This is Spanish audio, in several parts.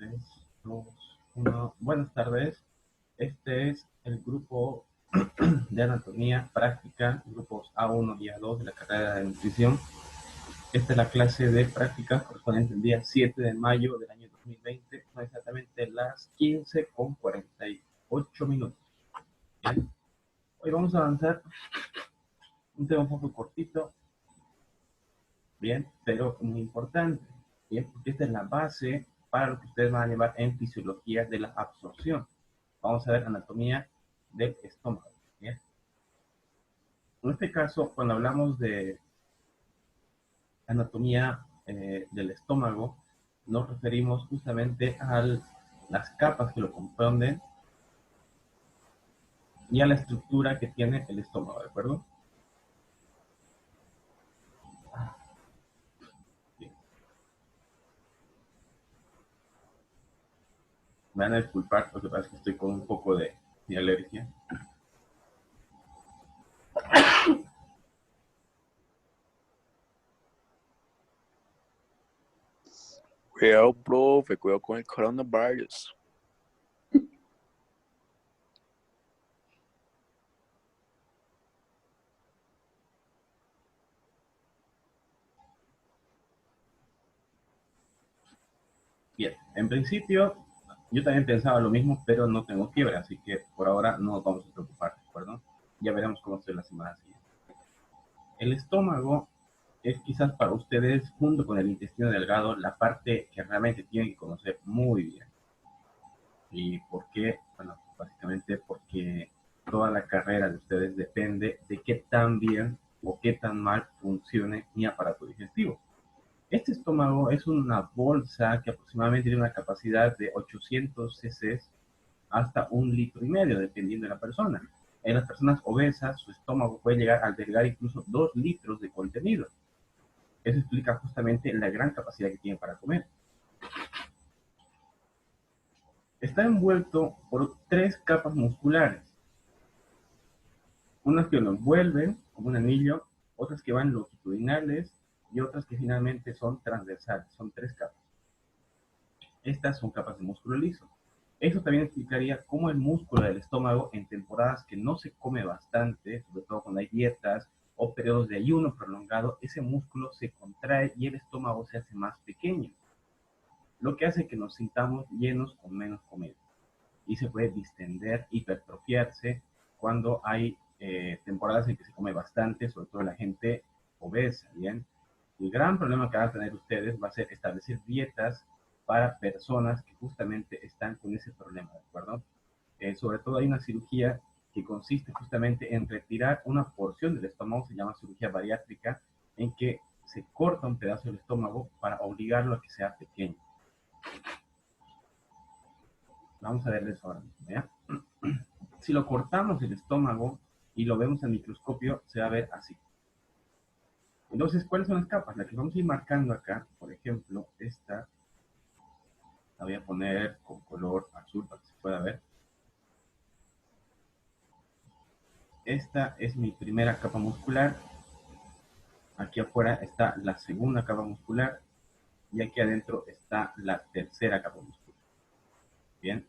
3, 2, 1. Buenas tardes. Este es el grupo de anatomía práctica, grupos A1 y A2 de la carrera de nutrición. Esta es la clase de práctica correspondiente al día 7 de mayo del año 2020, son exactamente las 15:48. Bien. Hoy vamos a avanzar un tema un poco cortito, bien, pero muy importante, bien, porque esta es la base para lo que ustedes van a llevar en fisiología de la absorción. Vamos a ver anatomía del estómago, bien. En este caso, cuando hablamos de anatomía del estómago, nos referimos justamente a las capas que lo componen y a la estructura que tiene el estómago, ¿de acuerdo? Bien. Me van a disculpar, lo que pasa es que estoy con un poco de alergia. Cuidado, profe, cuidado con el coronavirus. Bien, en principio, yo también pensaba lo mismo, pero no tengo fiebre, así que por ahora no nos vamos a preocupar, ¿de acuerdo? Ya veremos cómo estoy la semana siguiente. El estómago es quizás para ustedes, junto con el intestino delgado, la parte que realmente tienen que conocer muy bien. ¿Y por qué? Bueno, básicamente porque toda la carrera de ustedes depende de qué tan bien o qué tan mal funcione mi aparato digestivo. Este estómago es una bolsa que aproximadamente tiene una capacidad de 800 cc hasta 1,5 litros, dependiendo de la persona. En las personas obesas, su estómago puede llegar a albergar incluso 2 litros de contenido. Eso explica justamente la gran capacidad que tiene para comer. Está envuelto por 3 capas musculares. Unas que lo envuelven como un anillo, otras que van longitudinales y otras que finalmente son transversales. Son 3 capas. Estas son capas de músculo liso. Eso también explicaría cómo el músculo del estómago en temporadas que no se come bastante, sobre todo cuando hay dietas o periodos de ayuno prolongado, ese músculo se contrae y el estómago se hace más pequeño, lo que hace que nos sintamos llenos con menos comida. Y se puede distender, hipertrofiarse cuando hay temporadas en que se come bastante, sobre todo la gente obesa, ¿bien? El gran problema que van a tener ustedes va a ser establecer dietas para personas que justamente están con ese problema, ¿de acuerdo? Sobre todo hay una cirugía que consiste justamente en retirar una porción del estómago, se llama cirugía bariátrica, en que se corta un pedazo del estómago para obligarlo a que sea pequeño. Vamos a verles ahora mismo, ¿ya? Si lo cortamos el estómago y lo vemos al microscopio, se va a ver así. Entonces, ¿cuáles son las capas? La que vamos a ir marcando acá, por ejemplo, esta, la voy a poner con color azul para que se pueda ver. Esta es mi primera capa muscular. Aquí afuera está la segunda capa muscular y aquí adentro está la tercera capa muscular. Bien.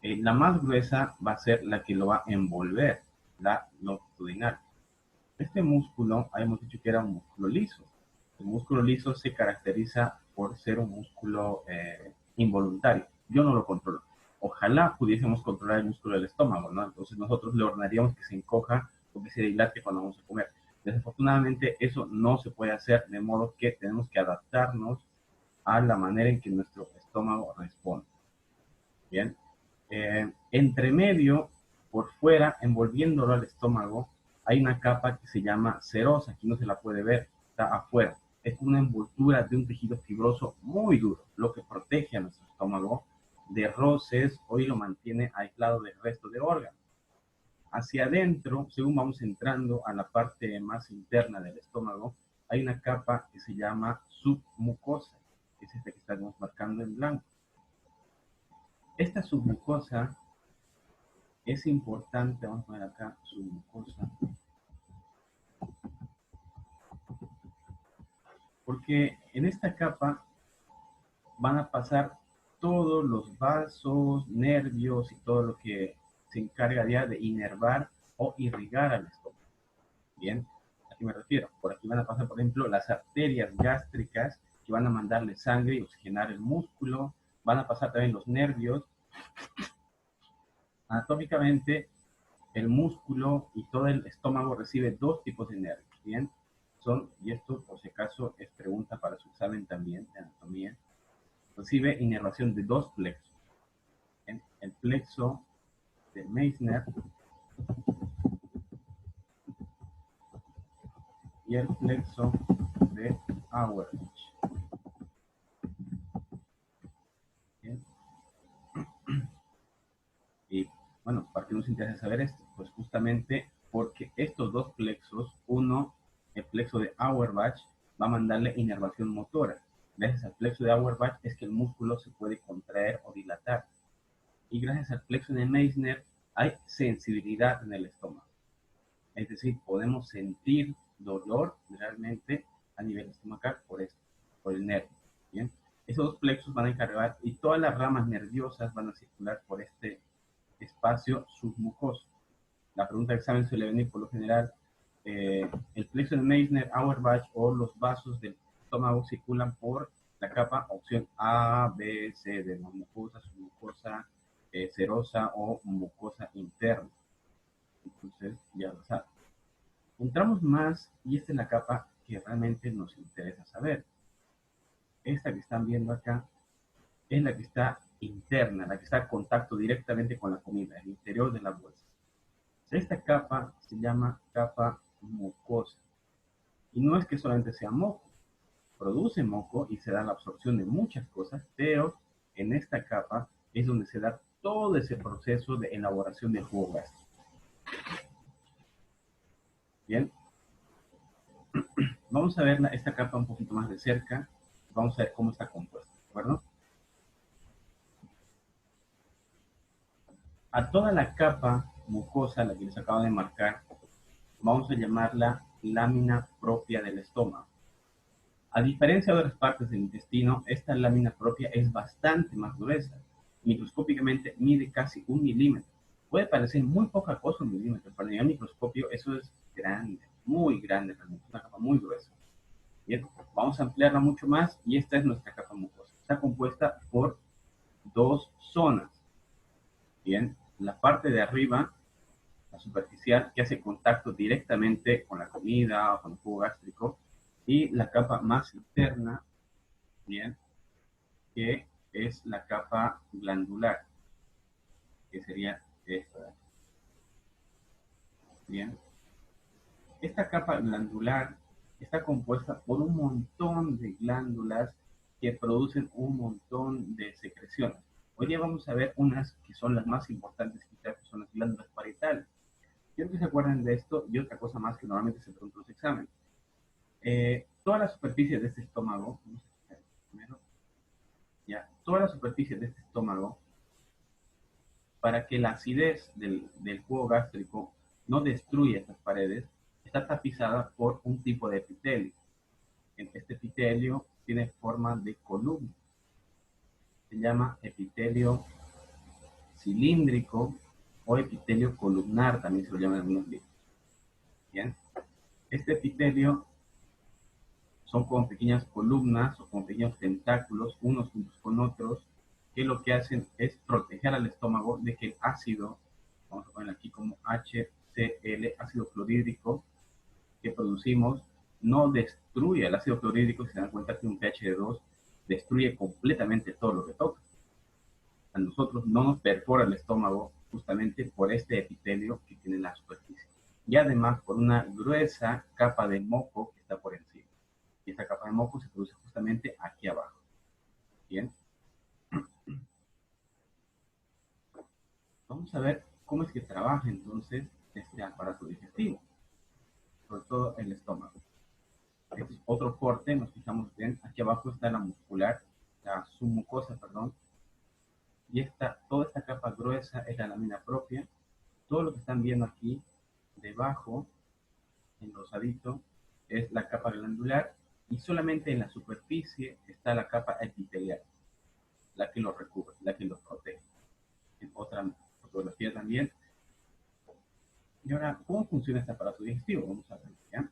La más gruesa va a ser la que lo va a envolver, la longitudinal. Este músculo, habíamos dicho que era un músculo liso. El músculo liso se caracteriza por ser un músculo involuntario. Yo no lo controlo. Ojalá pudiésemos controlar el músculo del estómago, ¿no? Entonces nosotros le ordenaríamos que se encoja o que se dilate cuando vamos a comer. Desafortunadamente eso no se puede hacer, de modo que tenemos que adaptarnos a la manera en que nuestro estómago responde. Bien. Entre medio, por fuera, envolviéndolo al estómago, hay una capa que se llama serosa. Aquí no se la puede ver, está afuera. Es una envoltura de un tejido fibroso muy duro, lo que protege a nuestro estómago de roces o lo mantiene aislado del resto de órganos. Hacia adentro, según vamos entrando a la parte más interna del estómago, hay una capa que se llama submucosa, que es esta que estamos marcando en blanco. Esta submucosa es importante, vamos a poner acá submucosa, porque en esta capa van a pasar todos los vasos, nervios y todo lo que se encarga ya de inervar o irrigar al estómago. Bien, ¿a qué me refiero? Por aquí van a pasar, por ejemplo, las arterias gástricas que van a mandarle sangre y oxigenar el músculo. Van a pasar también los nervios. Anatómicamente, el músculo y todo el estómago recibe dos tipos de nervios. Bien, son, y esto por si acaso es pregunta para su examen también de anatomía, recibe inervación de dos plexos. Bien, el plexo de Meissner y el plexo de Auerbach. Bien. Y bueno, ¿para qué nos interesa saber esto? Pues justamente porque estos dos plexos, uno, el plexo de Auerbach, va a mandarle inervación motora. Gracias al plexo de Auerbach es que el músculo se puede contraer o dilatar. Y gracias al plexo de Meissner hay sensibilidad en el estómago. Es decir, podemos sentir dolor realmente a nivel estomacal por esto, por el nervio. ¿Bien? Esos dos plexos van a encargar y todas las ramas nerviosas van a circular por este espacio submucoso. La pregunta de examen suele venir por lo general, el plexo de Meissner, Auerbach o los vasos del estómago circulan por la capa opción A, B, C de la mucosa, submucosa, serosa o mucosa interna. Entonces, ya lo saben. Entramos más y esta es la capa que realmente nos interesa saber. Esta que están viendo acá es la que está interna, la que está en contacto directamente con la comida, el interior de la bolsa. Esta capa se llama capa mucosa. Y no es que solamente sea moco, produce moco y se da la absorción de muchas cosas, pero en esta capa es donde se da todo ese proceso de elaboración del jugo gástrico. Bien, vamos a ver esta capa un poquito más de cerca, vamos a ver cómo está compuesta, ¿de acuerdo? A toda la capa mucosa, la que les acabo de marcar, vamos a llamarla lámina propia del estómago. A diferencia de otras partes del intestino, esta lámina propia es bastante más gruesa. Microscópicamente mide casi 1 milímetro. Puede parecer muy poca cosa 1 milímetro, pero en el microscopio eso es grande, muy grande, realmente, una capa muy gruesa. Bien, vamos a ampliarla mucho más y esta es nuestra capa mucosa. Está compuesta por dos zonas. Bien, la parte de arriba, la superficial, que hace contacto directamente con la comida o con el jugo gástrico, y la capa más interna, bien, que es la capa glandular, que sería esta. Bien, esta capa glandular está compuesta por un montón de glándulas que producen un montón de secreciones. Hoy día vamos a ver unas que son las más importantes, quizás, que son las glándulas parietales. Quiero que se acuerden de esto y otra cosa más que normalmente se pregunta en los exámenes. Toda la superficie de este estómago, vamos a quitar primero, ya, toda la superficie de este estómago, para que la acidez del jugo gástrico no destruya estas paredes, está tapizada por un tipo de epitelio. Este epitelio tiene forma de columna. Se llama epitelio cilíndrico o epitelio columnar, también se lo llaman en algunos libros. Bien, este epitelio son como pequeñas columnas o como pequeños tentáculos, unos juntos con otros, que lo que hacen es proteger al estómago de que el ácido, vamos a poner aquí como HCl, ácido clorhídrico, que producimos, no destruye el ácido clorhídrico. Si se dan cuenta que un pH de 2 destruye completamente todo lo que toca. A nosotros no nos perfora el estómago justamente por este epitelio que tiene la superficie. Y además por una gruesa capa de moco que está por encima. Y esta capa de moco se produce justamente aquí abajo. Bien. Vamos a ver cómo es que trabaja entonces este aparato digestivo, sobre todo el estómago. Este es otro corte, nos fijamos bien, aquí abajo está la muscular, la submucosa, perdón, y toda esta capa gruesa es la lámina propia. Todo lo que están viendo aquí debajo, en rosadito, es la capa glandular, y solamente en la superficie está la capa epitelial. la que lo recubre, la que lo protege. En otra fotografía también. Y ahora, ¿cómo funciona este aparato digestivo? Vamos a ver, ¿ya?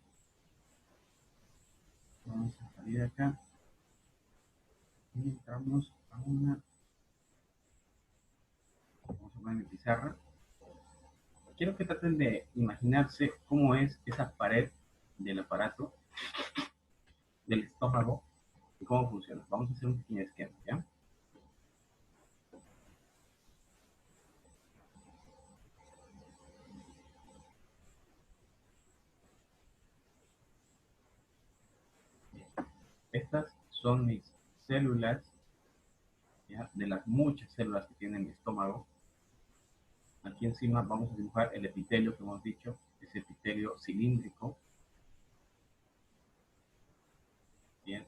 Vamos a salir de acá y entramos a una, vamos a poner mi pizarra. Quiero que traten de imaginarse cómo es esa pared del aparato, del estómago, y cómo funciona. Vamos a hacer un pequeño esquema, ¿ya? Bien. Estas son mis células, ¿ya? De las muchas células que tiene mi estómago. Aquí encima vamos a dibujar el epitelio que hemos dicho, ese epitelio cilíndrico. Bien.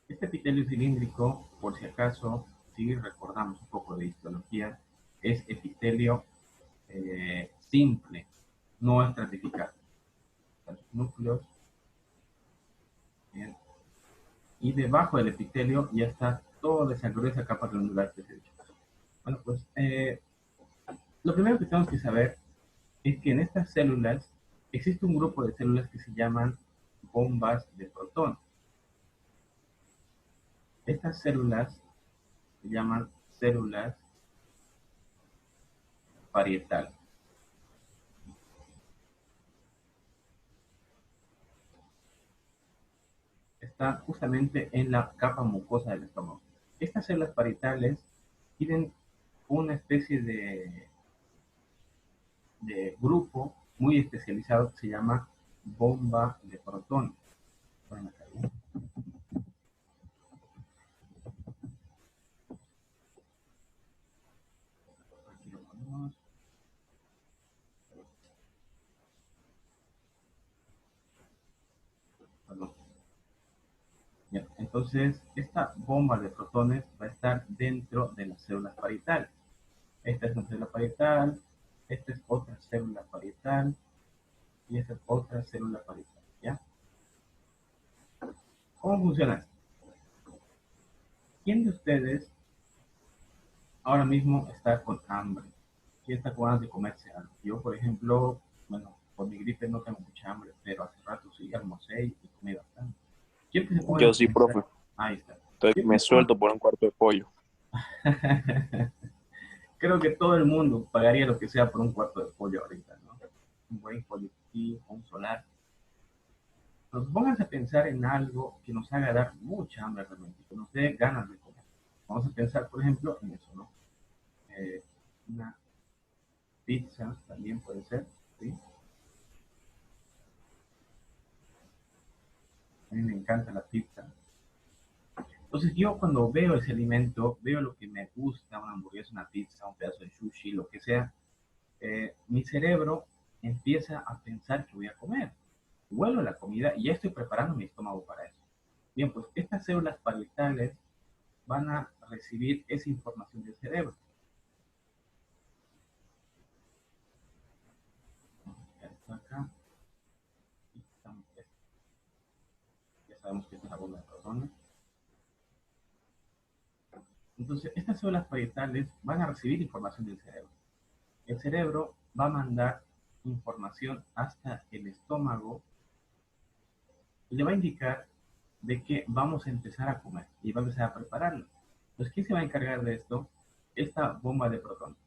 Este epitelio cilíndrico, por si acaso, si recordamos un poco de histología, es epitelio simple, no estratificado. Los núcleos. Bien. Y debajo del epitelio ya está toda esa gruesa capa granular que se ha dicho. Bueno, pues lo primero que tenemos que saber es que en estas células existe un grupo de células que se llaman bombas de protón. Estas células se llaman células parietales. Están justamente en la capa mucosa del estómago. Estas células parietales tienen una especie de grupo muy especializado que se llama bomba de protón. Bueno, aquí lo ponemos. Perdón. Bien, entonces, esta bomba de protones va a estar dentro de las células parietales. Esta es una célula parietal, esta es otra célula parietal y esta es otra célula parietal, ¿ya? ¿Cómo funciona esto? ¿Quién de ustedes ahora mismo está con hambre? ¿Quién está con ganas de comerse algo? Yo, por ejemplo, bueno, por mi gripe no tengo mucha hambre, pero hace rato sí almorcé y comí bastante. ¿Quién que se ponga Yo a sí, pensar? profe. Ahí está. Entonces ¿Quién que me se ponga? suelto por un cuarto de pollo. Creo que todo el mundo pagaría lo que sea por un cuarto de pollo ahorita, ¿no? Un buen pollo aquí, un solar. Nos pónganse a pensar en algo que nos haga dar mucha hambre realmente, que nos dé ganas de comer. Vamos a pensar, por ejemplo, en eso, ¿no? Una pizza también puede ser, ¿sí? A mí me encanta la pizza. Entonces yo cuando veo ese alimento, veo lo que me gusta, una hamburguesa, una pizza, un pedazo de sushi, lo que sea, mi cerebro empieza a pensar que voy a comer. Huelo la comida y ya estoy preparando mi estómago para eso. Bien, pues estas células parietales van a recibir esa información del cerebro. Ya está acá. Ya sabemos que esta es la bomba de protones. Entonces, estas células parietales van a recibir información del cerebro. El cerebro va a mandar información hasta el estómago y le va a indicar de que vamos a empezar a comer y va a empezar a prepararlo. Entonces, ¿quién se va a encargar de esto? Esta bomba de protones.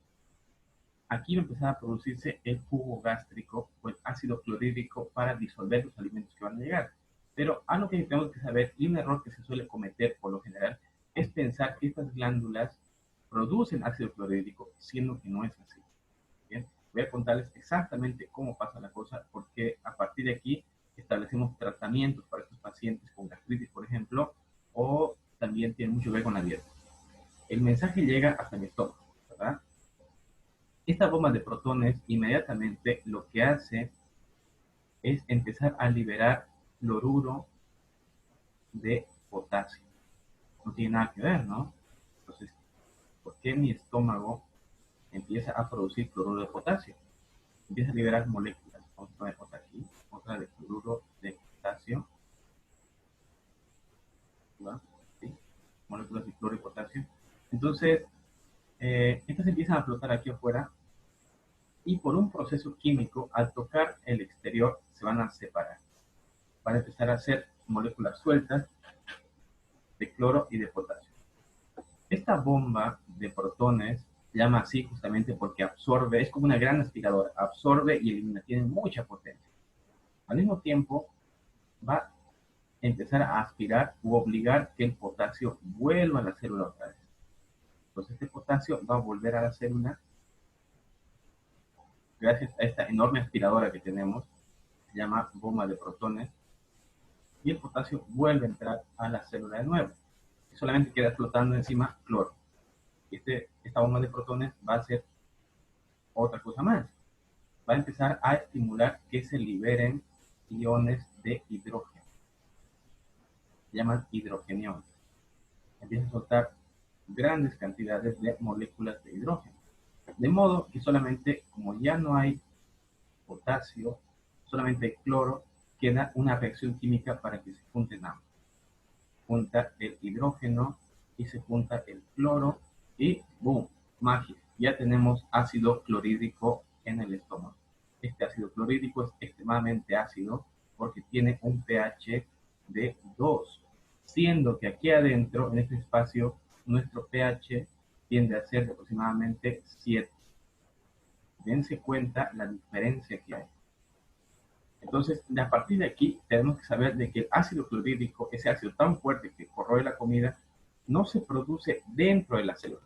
Aquí va a empezar a producirse el jugo gástrico o el ácido clorhídrico para disolver los alimentos que van a llegar. Pero algo que tenemos que saber, y un error que se suele cometer por lo general, es pensar que estas glándulas producen ácido clorhídrico, siendo que no es así. ¿Bien? Voy a contarles exactamente cómo pasa la cosa, porque a partir de aquí establecemos tratamientos para estos pacientes con gastritis, por ejemplo, o también tiene mucho que ver con la dieta. El mensaje llega hasta mi estómago, ¿verdad? Esta bomba de protones inmediatamente lo que hace es empezar a liberar cloruro de potasio. No tiene nada que ver, ¿no? Entonces, ¿por qué mi estómago empieza a producir cloruro de potasio? Empieza a liberar moléculas. Vamos a poner otra aquí, otra de cloruro de potasio. ¿Sí? moléculas de cloro y potasio. Entonces, estas empiezan a flotar aquí afuera y por un proceso químico, al tocar el exterior, se van a separar. Van a empezar a hacer moléculas sueltas de cloro y de potasio. Esta bomba de protones se llama así justamente porque absorbe, es como una gran aspiradora, absorbe y elimina, tiene mucha potencia. Al mismo tiempo, va a empezar a aspirar u obligar que el potasio vuelva a la célula otra vez. Entonces este potasio va a volver a la célula gracias a esta enorme aspiradora que tenemos, se llama bomba de protones, y el potasio vuelve a entrar a la célula de nuevo. Y solamente queda flotando encima cloro. Esta bomba de protones va a hacer otra cosa más. Va a empezar a estimular que se liberen iones de hidrógeno. Se llaman hidrogeniones. Empieza a soltar grandes cantidades de moléculas de hidrógeno. De modo que solamente, como ya no hay potasio, solamente hay cloro, queda una reacción química para que se junten ambos. Junta el hidrógeno y se junta el cloro y ¡boom! Magia. Ya tenemos ácido clorhídrico en el estómago. Este ácido clorhídrico es extremadamente ácido porque tiene un pH de 2, siendo que aquí adentro, en este espacio, nuestro pH tiende a ser de aproximadamente 7. Dense cuenta la diferencia que hay. Entonces, a partir de aquí, tenemos que saber de que el ácido clorhídrico, ese ácido tan fuerte que corroe la comida, no se produce dentro de la célula,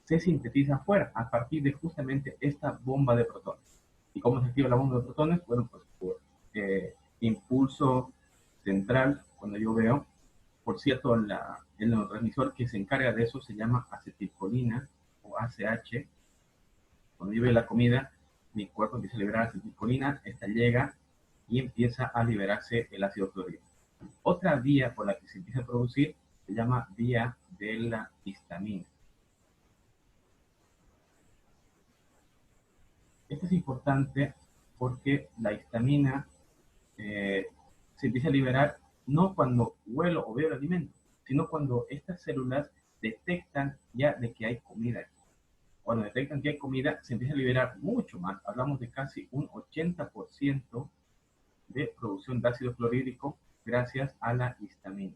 se sintetiza afuera, a partir de justamente esta bomba de protones. ¿Y cómo se activa la bomba de protones? Bueno, pues por impulso central, cuando yo veo, por cierto, el neurotransmisor que se encarga de eso se llama acetilcolina o ACH. Cuando yo veo la comida, mi cuerpo empieza a liberar acetilcolina, esta llega y empieza a liberarse el ácido clorhídrico. Otra vía por la que se empieza a producir se llama vía de la histamina. Esto es importante porque la histamina se empieza a liberar no cuando huelo o veo el alimento, sino cuando estas células detectan ya de que hay comida. Cuando detectan que hay comida, se empieza a liberar mucho más. Hablamos de casi un 80% de producción de ácido clorhídrico gracias a la histamina.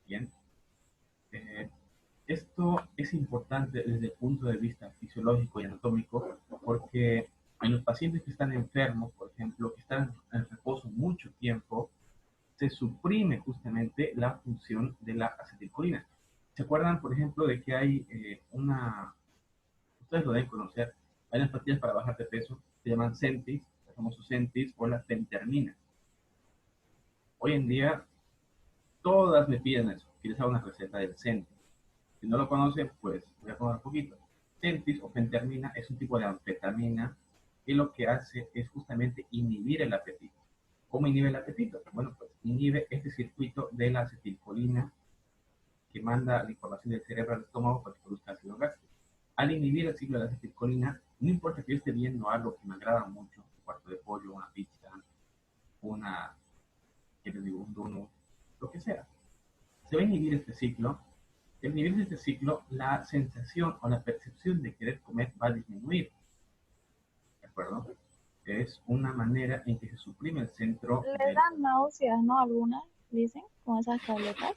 Bien. Esto es importante desde el punto de vista fisiológico y anatómico porque en los pacientes que están enfermos, por ejemplo, que están en reposo mucho tiempo, se suprime justamente la función de la acetilcolina. ¿Se acuerdan, por ejemplo, de que hay ustedes lo deben conocer, hay unas pastillas para bajar de peso, se llaman Centis, el famoso Centis o la fentermina? Hoy en día, todas me piden eso, que les haga una receta del Centis. Si no lo conocen, pues voy a tomar un poquito. Centis o fentermina es un tipo de anfetamina que lo que hace es justamente inhibir el apetito. ¿Cómo inhibe el apetito? Bueno, pues inhibe este circuito de la acetilcolina que manda la información del cerebro al estómago para que produzca ácido gástrico. Al inhibir el ciclo de la acetilcolina, no importa que yo esté viendo algo que me agrada mucho, un cuarto de pollo, una pizza, ¿qué les digo? Un donut, lo que sea. Se va a inhibir este ciclo. Al inhibir este ciclo, la sensación o la percepción de querer comer va a disminuir. ¿De acuerdo? Es una manera en que se suprime el centro Le del... dan náuseas, ¿no? Algunas dicen con esas tabletas.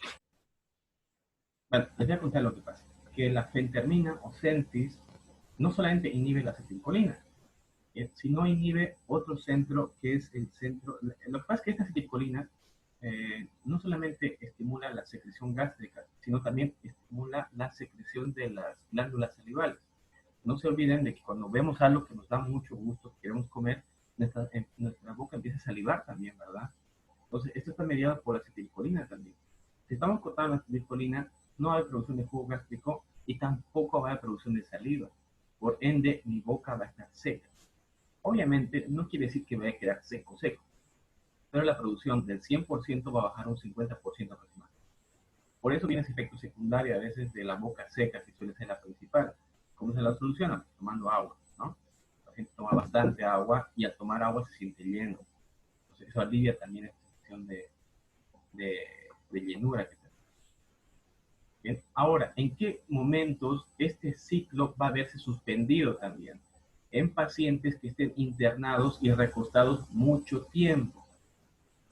Bueno, les voy a contar lo que pasa. Que la fentermina o Centis no solamente inhibe la acetilcolina, sino inhibe otro centro que es el centro... Lo que pasa es que esta acetilcolina no solamente estimula la secreción gástrica, sino también estimula la secreción de las glándulas salivales. No se olviden de que cuando vemos algo que nos da mucho gusto, que queremos comer, nuestra boca empieza a salivar también, ¿verdad? Entonces, esto está mediado por la acetilcolina también. Si estamos cortando la acetilcolina, no hay producción de jugo gástrico y tampoco va a haber producción de saliva. Por ende, mi boca va a estar seca. Obviamente, no quiere decir que vaya a quedar seco, pero la producción del 100% va a bajar un 50% aproximadamente. Por eso viene ese efecto secundario a veces de la boca seca, que suele ser la principal. ¿Cómo se la soluciona? Tomando agua, ¿no? La gente toma bastante agua y al tomar agua se siente lleno. Entonces eso alivia también esta sensación de llenura que tenemos. Bien, ahora, ¿en qué momentos este ciclo va a verse suspendido también? En pacientes que estén internados y recostados mucho tiempo.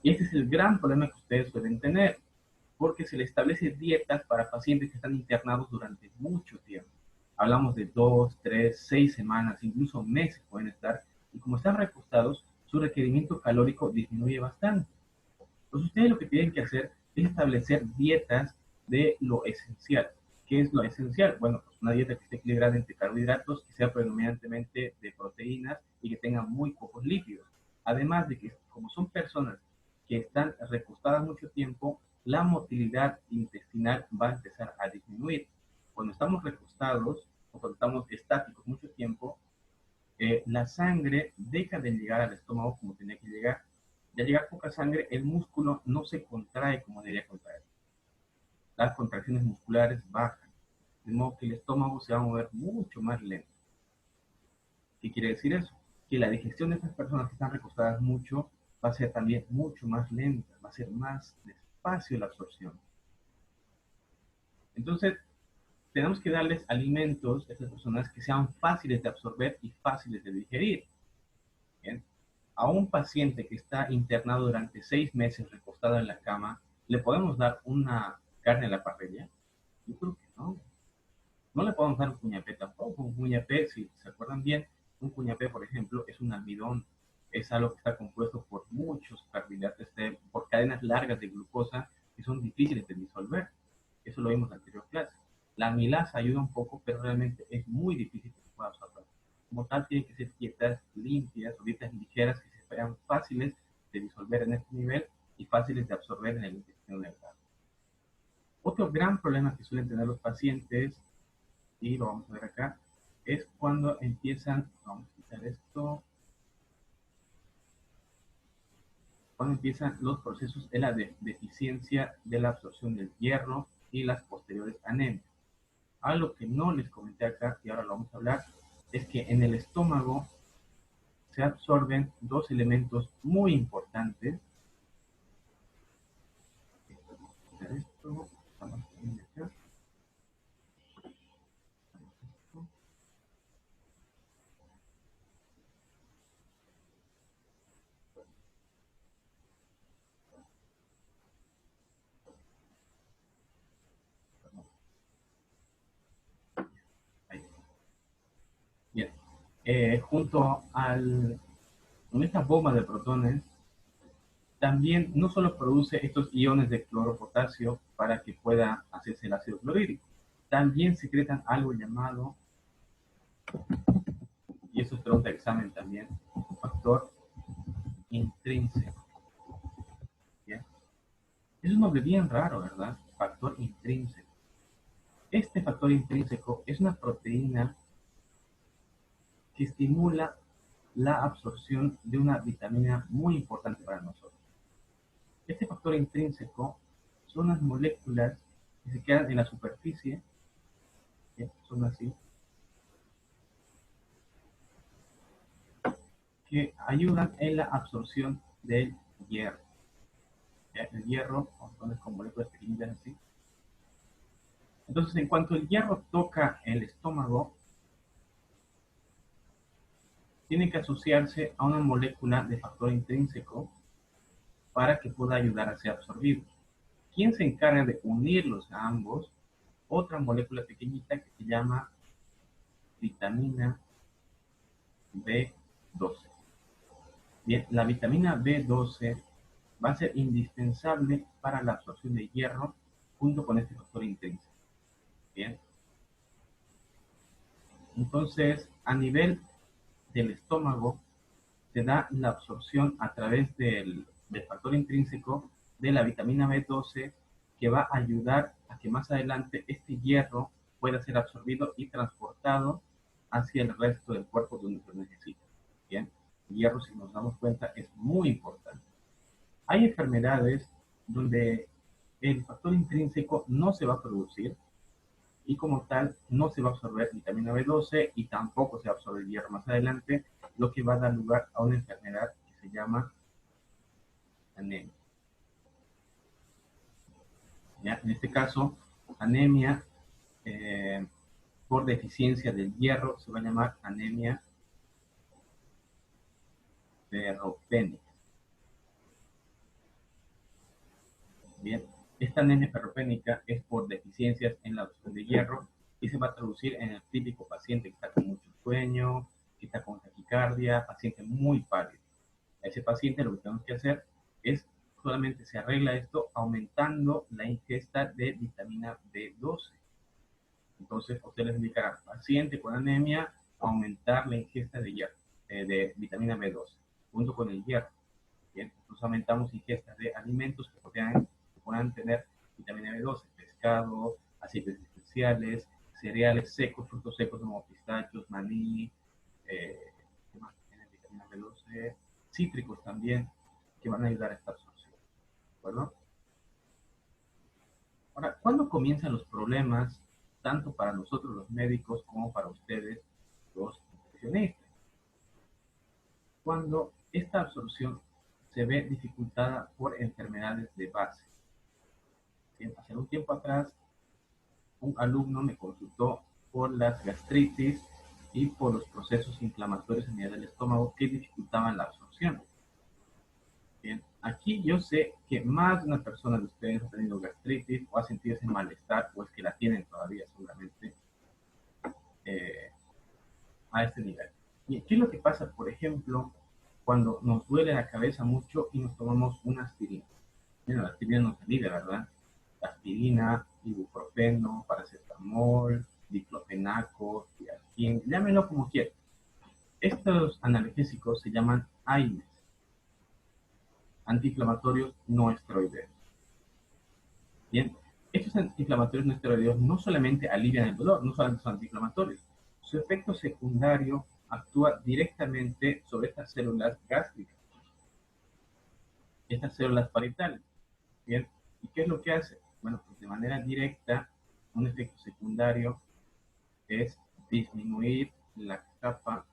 Y este es el gran problema que ustedes suelen tener, porque se le establece dietas para pacientes que están internados durante mucho tiempo. Hablamos de 2, 3, 6 semanas, incluso meses pueden estar, y como están recostados, su requerimiento calórico disminuye bastante. Entonces ustedes lo que tienen que hacer es establecer dietas de lo esencial. ¿Qué es lo esencial? Bueno, pues una dieta que esté equilibrada entre carbohidratos, que sea predominantemente de proteínas y que tenga muy pocos lípidos. Además de que como son personas que están recostadas mucho tiempo, la motilidad intestinal va a empezar a disminuir. Cuando estamos recostados o cuando estamos estáticos mucho tiempo, la sangre deja de llegar al estómago como tenía que llegar. Y al llegar poca sangre, el músculo no se contrae como debería contraer. Las contracciones musculares bajan, de modo que el estómago se va a mover mucho más lento. ¿Qué quiere decir eso? Que la digestión de estas personas que están recostadas mucho va a ser también mucho más lenta, va a ser más despacio la absorción. Entonces, tenemos que darles alimentos a estas personas que sean fáciles de absorber y fáciles de digerir. Bien. A un paciente que está internado durante 6 meses recostado en la cama, ¿le podemos dar una carne a la parrilla? Yo creo que no. No le podemos dar un cuñapé tampoco. Un cuñapé, si se acuerdan bien, un cuñapé, por ejemplo, es un almidón. Es algo que está compuesto por muchos carbohidratos, por cadenas largas de glucosa que son difíciles de disolver. Eso lo vimos en la anterior clase. La amilasa ayuda un poco, pero realmente es muy difícil que se pueda absorber. Como tal, tienen que ser dietas limpias o dietas ligeras que sean fáciles de disolver en este nivel y fáciles de absorber en el intestino delgado. Otro gran problema que suelen tener los pacientes, y lo vamos a ver acá, es cuando empiezan, vamos a quitar esto, cuando empiezan los procesos de la deficiencia de la absorción del hierro y las posteriores anemias. Algo que no les comenté acá, y ahora lo vamos a hablar, es que en el estómago se absorben dos elementos muy importantes. Esto, vamos a acá. Ahí. Bien. Junto con esta bomba de protones, también no solo produce estos iones de cloro potasio para que pueda hacerse el ácido clorhídrico, también secretan algo llamado, y eso es pregunta de examen también, factor intrínseco. ¿Bien? Es un nombre bien raro, ¿verdad? Factor intrínseco. Este factor intrínseco es una proteína que estimula la absorción de una vitamina muy importante para nosotros. Este factor intrínseco son las moléculas que se quedan en la superficie, ¿sí? Son así, que ayudan en la absorción del hierro. ¿Sí? El hierro, entonces con moléculas pequeñitas así. Entonces, en cuanto el hierro toca el estómago, tiene que asociarse a una molécula de factor intrínseco para que pueda ayudar a ser absorbido. ¿Quién se encarga de unirlos a ambos? Otra molécula pequeñita que se llama vitamina B12. Bien, la vitamina B12 va a ser indispensable para la absorción de hierro junto con este factor intrínseco. Bien. Entonces, a nivel del estómago, se da la absorción a través del factor intrínseco de la vitamina B12 que va a ayudar a que más adelante este hierro pueda ser absorbido y transportado hacia el resto del cuerpo donde se necesita. Bien, el hierro, si nos damos cuenta, es muy importante. Hay enfermedades donde el factor intrínseco no se va a producir y como tal no se va a absorber vitamina B12 y tampoco se va a absorber hierro más adelante, lo que va a dar lugar a una enfermedad que se llama anemia. ¿Ya? En este caso, anemia por deficiencia del hierro se va a llamar anemia ferropénica. Bien, esta anemia ferropénica es por deficiencias en la absorción de hierro y se va a traducir en el típico paciente que está con mucho sueño, que está con taquicardia, paciente muy pálido. A ese paciente lo que tenemos que hacer es solamente se arregla esto aumentando la ingesta de vitamina B12. Entonces, usted les indicará, paciente con anemia, aumentar la ingesta de hierro, de vitamina B12, junto con el hierro. Bien, entonces aumentamos ingestas de alimentos que puedan tener vitamina B12, pescado, aceites esenciales, cereales secos, frutos secos como pistachos, maní, ¿qué más tiene vitamina B12? Cítricos también, que van a ayudar a esta absorción. ¿De acuerdo? Ahora, ¿cuándo comienzan los problemas, tanto para nosotros los médicos como para ustedes los nutricionistas? Cuando esta absorción se ve dificultada por enfermedades de base. Hace un tiempo atrás, un alumno me consultó por las gastritis y por los procesos inflamatorios a nivel del estómago que dificultaban la absorción. Bien, aquí yo sé que más de una persona de ustedes ha tenido gastritis o ha sentido ese malestar, o es que la tienen todavía seguramente a este nivel. ¿Y qué es lo que pasa, por ejemplo, cuando nos duele la cabeza mucho y nos tomamos una aspirina? Bueno, la aspirina nos alivia, ¿verdad? La aspirina, ibuprofeno, paracetamol, diclofenaco, tiargin, llámenlo como quieran. Estos analgésicos se llaman AINES, antiinflamatorios no esteroideos. Bien, estos antiinflamatorios no esteroideos no solamente alivian el dolor, no solamente son antiinflamatorios, su efecto secundario actúa directamente sobre estas células gástricas, estas células parietales. Bien, ¿y qué es lo que hace? Bueno, pues de manera directa, un efecto secundario es disminuir la capa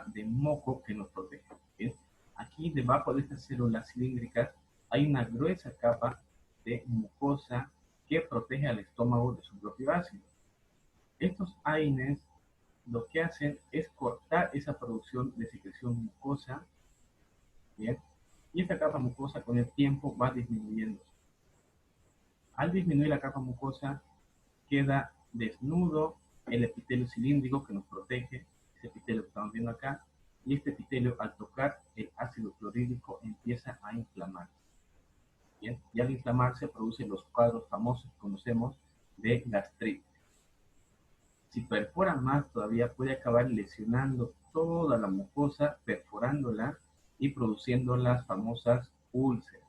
de moco que nos protege. ¿Bien? Aquí debajo de estas células cilíndricas hay una gruesa capa de mucosa que protege al estómago de su propio ácido. Estos AINES lo que hacen es cortar esa producción de secreción mucosa, ¿bien? Y esta capa mucosa con el tiempo va disminuyendo. Al disminuir la capa mucosa, queda desnudo el epitelio cilíndrico que nos protege, ese epitelio que estamos viendo acá, y este epitelio al tocar el ácido clorhídrico empieza a inflamar. ¿Bien? Y al inflamarse produce los cuadros famosos que conocemos de gastritis. Si perfora más todavía puede acabar lesionando toda la mucosa, perforándola y produciendo las famosas úlceras.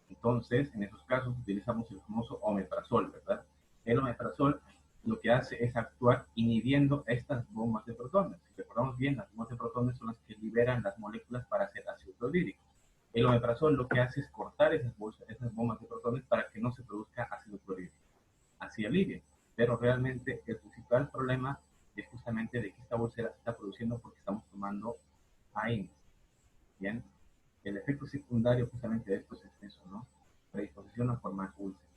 Entonces, en esos casos utilizamos el famoso omeprazol, ¿verdad? El omeprazol lo que hace es actuar inhibiendo estas bombas de protones. Si recordamos bien, las bombas de protones son las que liberan las moléculas para hacer ácido clorhídrico. El omeprazol lo que hace es cortar esas bombas de protones para que no se produzca ácido clorhídrico. Así alivia. Pero realmente el principal problema es justamente de que esta úlcera se está produciendo porque estamos tomando AINES. Bien, el efecto secundario justamente de esto es eso, ¿no? Predisposición a formar úlceras.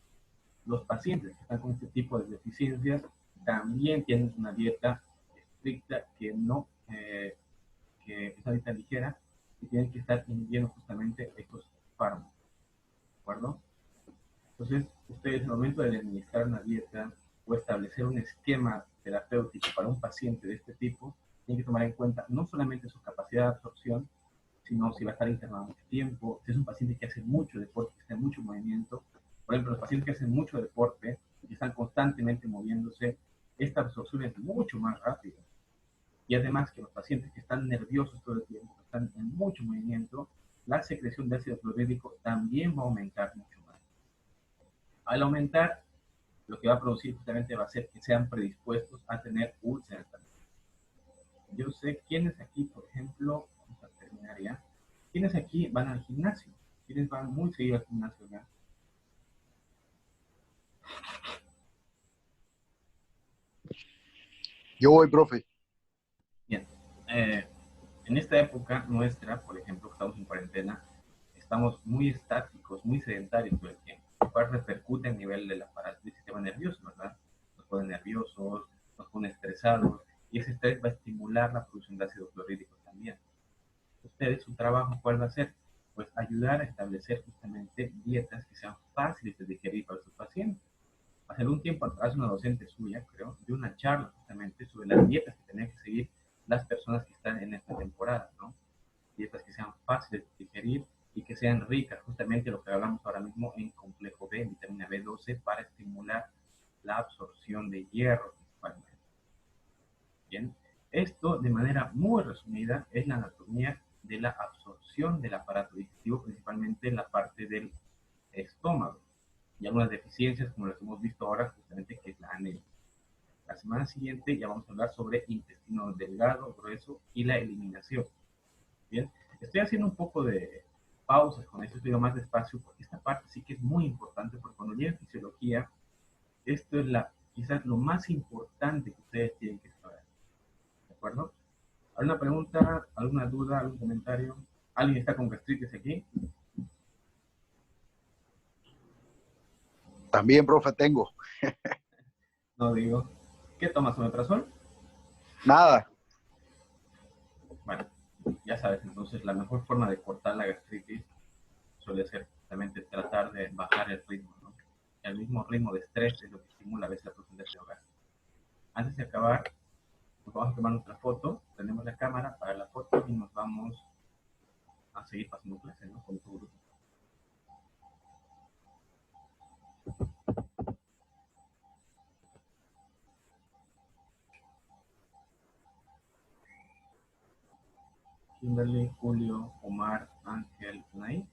Los pacientes que están con este tipo de deficiencias también tienen una dieta estricta que es una dieta ligera y tienen que estar inhibiendo justamente estos fármacos, ¿de acuerdo? Entonces, ustedes al momento de administrar una dieta o establecer un esquema terapéutico para un paciente de este tipo, tienen que tomar en cuenta no solamente su capacidad de absorción, sino si va a estar internado mucho tiempo, si es un paciente que hace mucho deporte, que está en mucho movimiento. Por ejemplo, los pacientes que hacen mucho deporte y que están constantemente moviéndose, esta absorción es mucho más rápida. Y además que los pacientes que están nerviosos todo el tiempo, que están en mucho movimiento, la secreción de ácido clorhídrico también va a aumentar mucho más. Al aumentar, lo que va a producir justamente va a ser que sean predispuestos a tener úlceras también. Yo sé quiénes aquí, por ejemplo, vamos a terminar ya, quiénes aquí van al gimnasio, quiénes van muy seguido al gimnasio ya. Yo voy, profe. Bien, en esta época nuestra, por ejemplo, que estamos en cuarentena, estamos muy estáticos, muy sedentarios todo el tiempo, lo cual repercute a nivel del aparato del sistema nervioso, ¿verdad? Nos pone nerviosos, nos pone estresados, y ese estrés va a estimular la producción de ácido clorhídrico también. Ustedes, su trabajo, ¿cuál va a ser? Pues ayudar a establecer justamente dietas que sean fáciles de digerir para sus pacientes. Hace algún tiempo atrás una docente suya, creo, dio una charla justamente sobre las dietas que tenían que seguir las personas que están en esta temporada, ¿no? Dietas que sean fáciles de digerir y que sean ricas, justamente lo que hablamos ahora mismo en complejo B, en vitamina B12, para estimular la absorción de hierro principalmente. Bien, esto de manera muy resumida es la anatomía de la absorción del aparato digestivo, principalmente en la parte del estómago, y algunas deficiencias como las hemos visto ahora, justamente que es la anemia. La semana siguiente ya vamos a hablar sobre intestino delgado, grueso y la eliminación. Bien, estoy haciendo un poco de pausas con esto, estoy más despacio porque esta parte sí que es muy importante, porque cuando llega fisiología, esto es quizás lo más importante que ustedes tienen que saber. ¿De acuerdo? ¿Alguna pregunta, alguna duda, algún comentario? ¿Alguien está con gastritis aquí? También, profe, tengo. No digo. ¿Qué tomas, omeprazol? Nada. Bueno, ya sabes, entonces la mejor forma de cortar la gastritis suele ser justamente tratar de bajar el ritmo, ¿no? El mismo ritmo de estrés es lo que estimula a veces la producción de ácido gástrico. Antes de acabar, nos vamos a tomar nuestra foto, tenemos la cámara para la foto y nos vamos a seguir pasando clase, ¿no? Con tu grupo. Kimberly, Julio, Omar, Ángel, Nay.